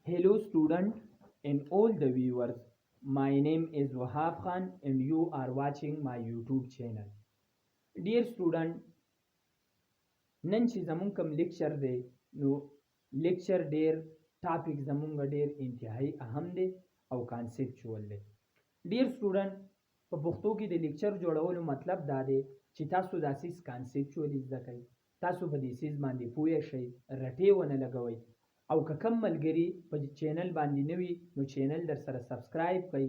Hello student and all the viewers. My name is Wahab Khan and you are watching my YouTube channel. Dear student, نن چې زمونږ کوم لیکچر دی نو لیکچر ډیر ټاپک زمونږ ډیر انتهایی اهم دی او کانسپچوال دی. ډیر سټوډنټ په پښتو کې د لیکچر جوړولو مطلب دا دی چې تاسو دا سیس کانسپچوالي زده کړئ، تاسو په دې سیس باندې پوه شئ، رټې ونه لګوئ او که کم ملګري په چینل باندې نه وي نو چینل در سره سبسکرایب کړئ،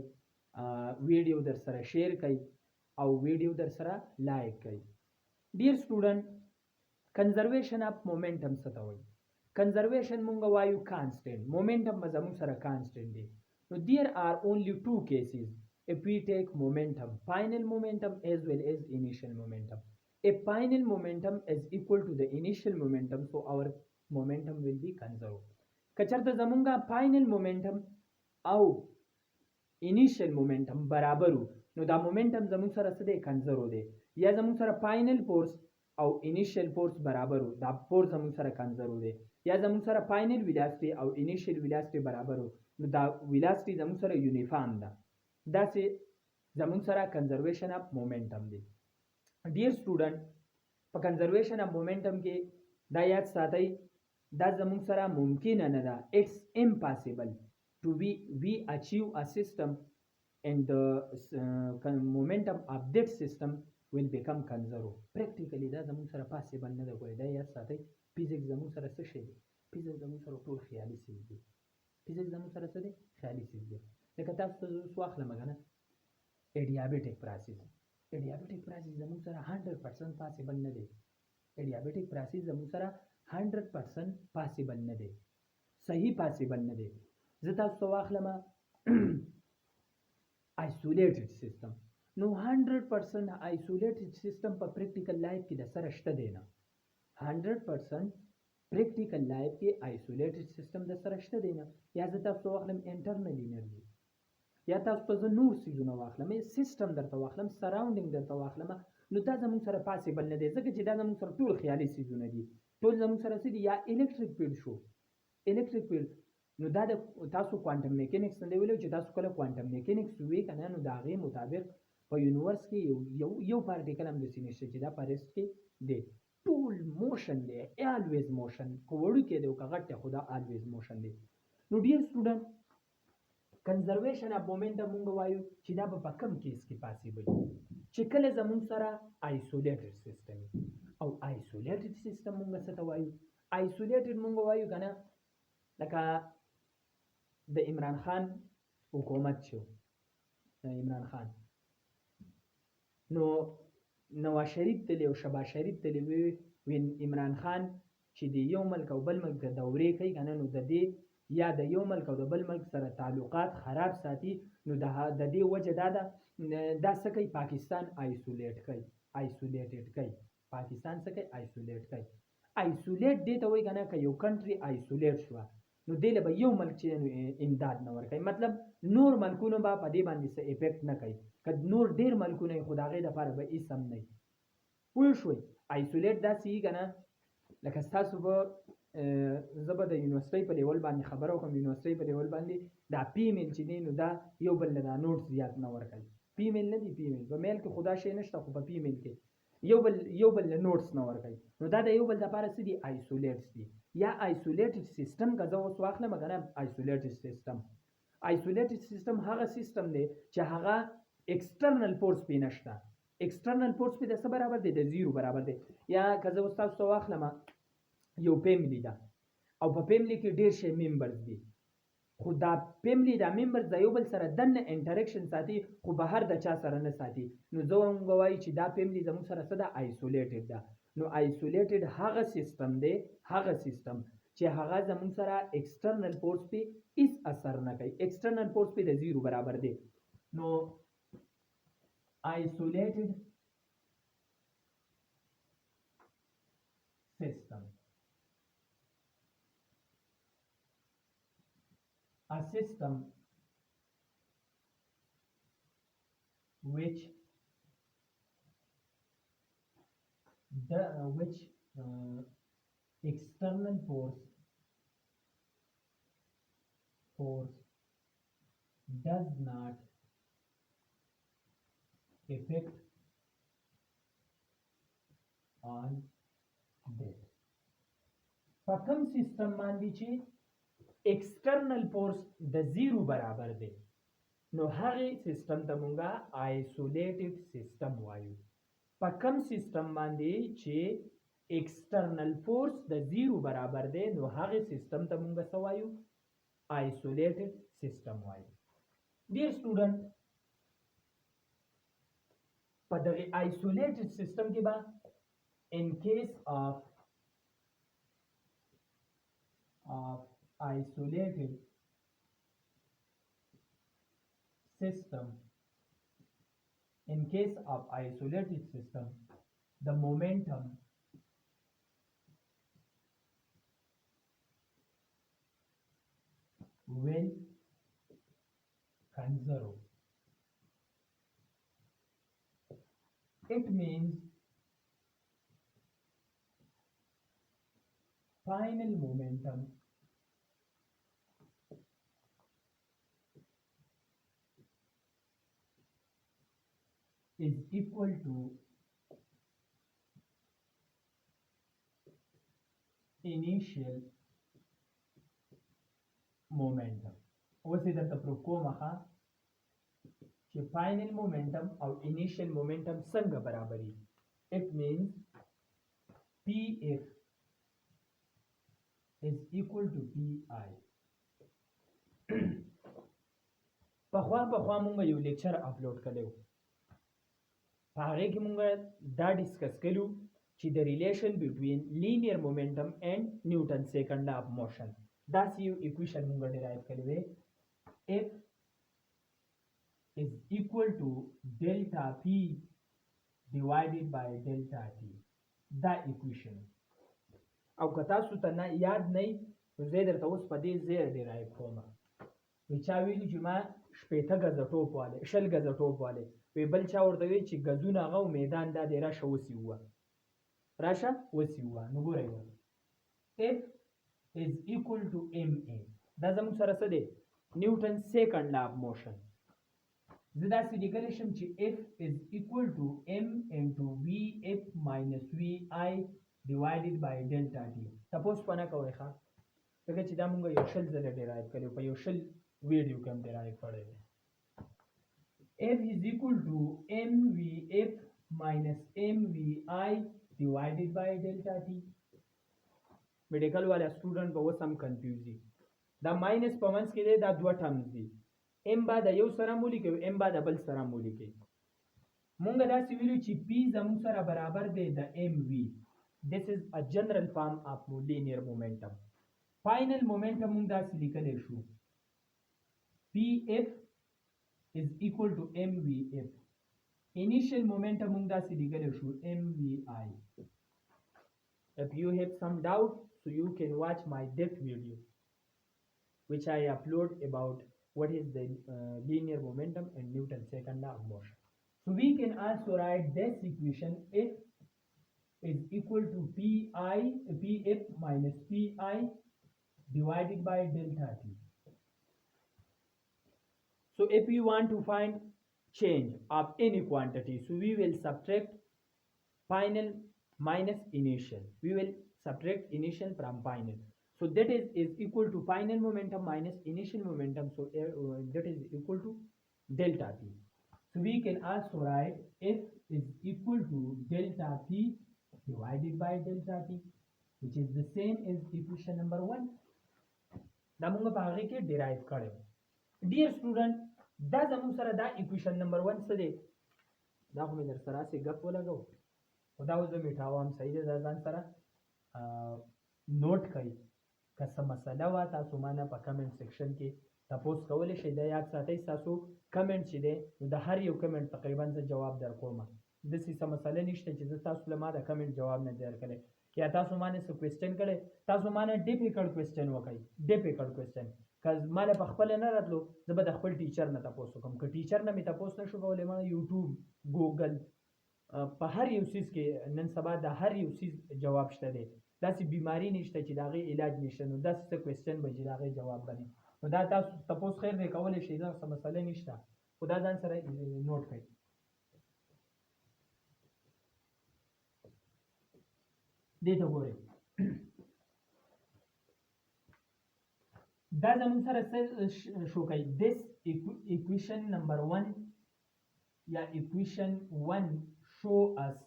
ویډیو در سره شیر کړئ او ویډیو در سره لایک کړئ. ډیر سټوډنټ کنزرویشن اف مومنټم څه ته وایي؟ کنزرویشن مونږ وایو کانسټنټ، مومنټم به زموږ سره کانسټنټ دی. نو دیر آر اونلی ټو کیسز if we take momentum, final momentum as well as initial momentum. If final momentum is equal to the initial momentum, so our momentum will be conserved. کچرته زمونږه final momentum او initial momentum برابرو نو دا momentum زمونږ سره څه دی؟ کنزرو دی. یا زمونږ سره final force او انیشیل فورس برابر وو، دا فورس زموږ سره کنزرو دی. یا زموږ سره فاینل ویلاسټي او انیشیل ویلاسټي برابر وو نو دا ویلاسټي زموږ سره یونیفارم ده. داسې زموږ سره کنزرویشن اف مومنټم دی. ډیر سټوډنټ په کنزرویشن اف مومنټم کې دا یاد ساتئ دا زموږ سره ممکنه نه ده. اټس امپاسبل ټو وی اچیو ا سیستم and the momentum of that system will become conserved. Practically دا زموږ سره پاسبل نه ده. ګورئ دا یاد ساتئ، فزیکس زموږ سره څه شی دی؟ فزیکس زموږ سره ټول خیالي څیز دی. فزیکس زموږ سره څه دی؟ خیالي څیز دی. لکه تاسو ته اوس واخلم که نه ایډیابیټک پراسیس. ایډیابیټک پراسیس زموږ سره 100% پاسبل نه دی. ایډیابیټک پراسیس زموږ سره 100% پاسبل نه دی، صحیح پاسبل نه دی. زه تاسو ته واخلم isolated system. نو 100% isolated system په پریکټیکل لایف کې د سره شته دی نه. 100% پریکټیکل لایف کې isolated system د سره شته دی نه. یا زه تاسو واخلم انټرنل انرژي، یا تاسو ته زه نور څیزونه واخلم، سیستم درته واخلم، سراونډینګ درته واخلم، نو دا زموږ سره پاسبل نه دی ځکه چې دا زموږ سره ټول خیالي څیزونه دي. ټول زموږ سره څه دي؟ یا الکتریک فیلډ شو، الکتریک فیلډ. نو دا د تاسو کوانټم میکانکس نه دی ویلو چې تاسو کله کوانټم میکانکس وی کنه نو د هغې مطابق په یونیورس کې یو پارټیکل هم داسې نشته چې دا په ریسټ کې دی. ټول موشن دی، الویز موشن، که وړوکی دی او که غټ دی خو دا الویز موشن دی. نو ډیر سټوډنټ کنزرویشن اف مومنټم مونږ وایو چې دا به په کم کیس کې پاسبل چې کله زموږ سره آیسولیټډ سیستم او آیسولیټډ سیستم مونږ څه ته وایو؟ آیسولیټډ مونږ وایو که نه لکه د عمران خان حکومت شو، عمران خان نو نواز شریف تللی او شهباز شریف تللی وین عمران خان چې د یو ملک او بل ملک د دورې کوي که نه نو د دې یا د یو ملک او د بل ملک سره تعلقات خراب ساتي نو د دې وجه دا ده دا څه کوي؟ پاکستان آیسولیټ کوي، آیسولیټډ کوي. پاکستان څه کوي؟ آیسولیټ کوي. آیسولیټ دې ته وایي که نه که یو کنټري آیسولیټ شوه نو دې له به یو ملک چې امداد نه ورکوي، مطلب نور ملکونه به په دې باندې څه افیکټ نه کوي. که نور ډېر ملکونه وي خو د هغې دپاره به هېڅ هم نه وي. پوه شوئ؟ آیسولیټ داسې وي که نه لکه ستاسو به زه به د یونیورسټۍ په لیول باندې خبره وکړم، یونیورسټۍ په لیول باندې دا فیمیل چې دی نو دا یو بل له دا نوټ زیات نه ورکوي. فیمیل نه دي، فیمیل په میل کې خو دا شی نشته خو په فیمیل کې یو بل له نوټس نه ورکوي. نو دا د یو بل دپاره څه دي؟ آیسولیټس دي. یا آیسولیټډ سیستم که زه اوس واخلم که نه آیسولیټډ سیستم، آیسولیټډ سیستم هغه سیستم دی چې هغه ایکسټرنل فورس پې نشته. ایکسټرنل فورس پې د څه برابر دی؟ د زیرو برابر دی. یا که زه اوس تاسو ته واخلم یو فیملی ده او په فیملی کې ډېر شی ممبرز دي خو دا فیملی دا ممبرز د یو بل سره دننه انټریکشن ساتي خو بهر د چا سره نه ساتي. نو زه مونږ وایو چې دا فیملی زموږ سره څه ده؟ آیسولیټډ ده. نو آیسولیټډ هغه سیستم دی، هغه سیستم چې هغه زموږ سره ایکسټرنل فورس پې هېڅ اثر نه کوي، ایکسټرنل فورس پې د زیرو برابر دی. نو آیسولیټډ سیستم a system which external force force does not affect on that. په کوم سیستم باندې چې ایکسټرنل فورس د زیرو برابر دی نو هغه سیستم ته مونږه آیسولیټډ سیستم وایو. په کوم سیستم باندې چې ایکسټرنل فورس د زیرو برابر دی نو هغه سیستم ته مونږه څه وایو؟ آیسولیټډ سیستم وایو. ډیر سټوډنټ په دغه آیسولیټډ سیستم کې به in case of isolated system, in case of isolated system, the momentum will conserve. It means final momentum is equal to initial momentum. اوس یې درته پروف کوم ښه چې final momentum او initial momentum څنګه برابري. It means PF is equal to PI. پخوا مونږ یو لیکچر اپلوډ کړی و، په هغې کې مونږ دا ډسکس کړي چې د ریلیشن بټوین لینیر مومنټم اینڈ نیوټن سیکنډ لا اف موشن داسې یو ایکویشن مونږ ډیرایو کړی وی. F is equal to delta P divided by delta T. دا ایکویشن او که تاسو ته نه یاد نه نو زه درته اوس په دې ځای ډیرایو کوم. وی چا ویلي چې ما 80 ګزه ټوپ والی 100 ګزه ټوپ والی، وی بل چا ورته وی چې ګزونه هغه میدان دا دی راشه وسیوه نو ګورئ F is equal to ma. دا زموږ سره څه دی؟ نیوټن سیکنډ لا اف موشن. زه داسې لیکلی شم چې F is equal to m into vf minus vi divided by delta t. تپوس په نه کوئ ښه، ځکه چې دا مونږ یو 100 ځله ډیرایو کړی په یو 100 ویډیو کې هم ډیرایو کړی دی. F is equal to mvf minus mvi divided by delta t. میډیکل والا سټوډنټ به اوس هم کنفیوز دي. دا ماینس په منځ کې دی، دا دوه ټرمز دي. ام با د یو سره مو لیکو، ام با د بل سره مو لیکئ. مونږ داسې ویلو چې پی زموږ سره برابر دی د ام وی. This is a general form of linear momentum. Final momentum مونږ داسې لیکلی شو PF is equal to mvf. Initial momentum مونږ داسې لیکلی شو mvi. If you have some doubt, so you can watch my depth video which I upload about what is the linear momentum and Newton's second law of motion. So we can also write this equation F is equal to PF minus PI divided by delta T. So if we want to find change of any quantity, so we will subtract final minus initial. We will subtract initial from final. So that is equal to final momentum minus initial momentum. So that is equal to delta T. So we can also write F is equal to delta P divided by delta T, which is the same as equation number 1. دا موږ په هغه کې ډیرایو کړو. ډیر سټوډنټ دا زموږ سره دا equation number 1 څه دی؟ دا خو مې در سره سي غپ ولګو او دا اوس د میټاوام صحیح ده. ځان سره نوٹ کړئ. که څه مسله وه تاسو مانه په کمنټ سیکشن کې تپوس کولی شئ. دا یاد ساتئ ستاسو کمنټ چې دی نو د هر یو کمنټ تقریبا زه جواب در کوم. داسې څه مسله نشته چې زه تاسو له ما د کمنټ جواب نه دی درکړی. یا تاسو مانه څه کوېسچن کړی، تاسو مانه ډیفیکلټ کوېسچن وکړئ. ډیفیکلټ کوېسچن که ماله په خپله نه راتلو زه به د خپل ټیچر نه تپوس وکړم. که ټیچر نه مې تپوس نه شو کولی ما یوټیوب ګوګل په هر یو څیز کې نن سبا د هر یو څیز جواب شته دی. داسې بیماری نشته چې د هغې علاج نشته. نو داسې څه کوېسچن به چې د هغې جواب به نه نو دا تاسو تاسو خیر دی کولای شئ دا څه مسله نشته خو دا ځان سره نوٹ کړئ دې ته ګورئ دا زموږ سره څه شو کوي this equation number 1 یا equation 1 show us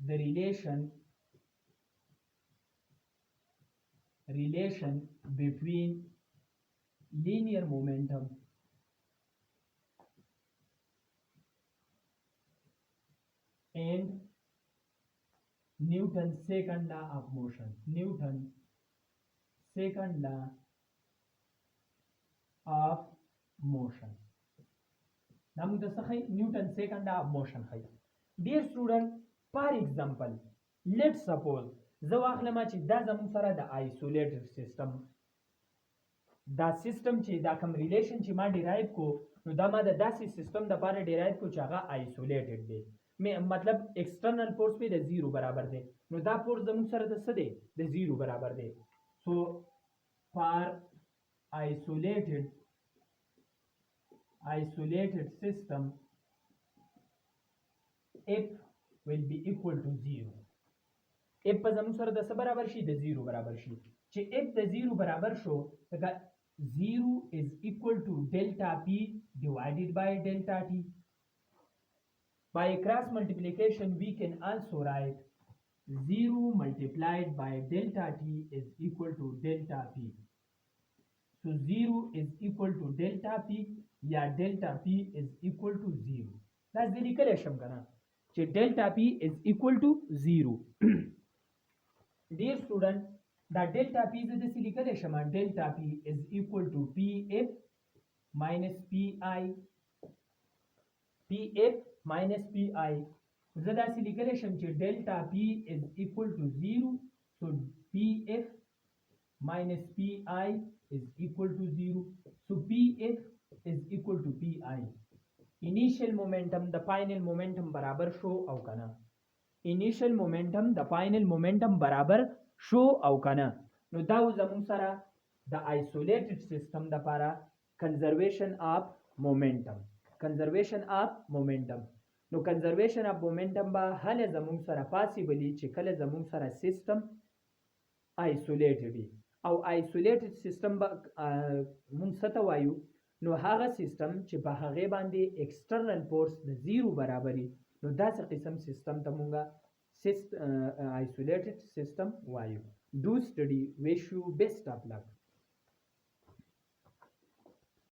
the relation between linear momentum and Newton's second law of motion. Newton's second law of motion. Now, Newton's second law of motion. Dear student, for example, let's suppose زه واخلم چې دا زموږ سره د isolated system دا سیستم چې دا کوم ریلیشن چې ما ډیرایو کو نو دا ما د داسې سیستم د لپاره ډیرایو کو چې هغه isolated دی مطلب ایکسټرنل فورس په د 0 برابر دی نو دا فورس زموږ سره د څه دی د 0 برابر دی سو for isolated system F will be equal to 0 F په زموږ سره د څه برابر شي د 0 برابر شي چې F د 0 برابر شو لکه 0 is equal to delta P divided by delta T by cross multiplication we can also write 0 multiplied by delta T is equal to delta P so 0 is equal to delta P या delta P is equal to 0 that's the equation kana che delta P is equal to 0 dear student the delta P is the equation delta P is equal to PF minus PI PF minus PI so that's the equation che delta P is equal to 0 so PF minus PI is equal to 0 so PF is equal to PI initial momentum the final momentum barabar show au kana initial momentum the final momentum barabar show au kana no da zamun sara the isolated system da para conservation of momentum no conservation of momentum ba hale zamun sara possibly چې kale zamun sara system isolated او isolated system ba mun satawayu نو هغه سیستم چې په هغه باندې ایکسټرنل فورس د 0 برابري نو داسې قسم سیستم ته مونږه isolated system وایو do study wish you best of luck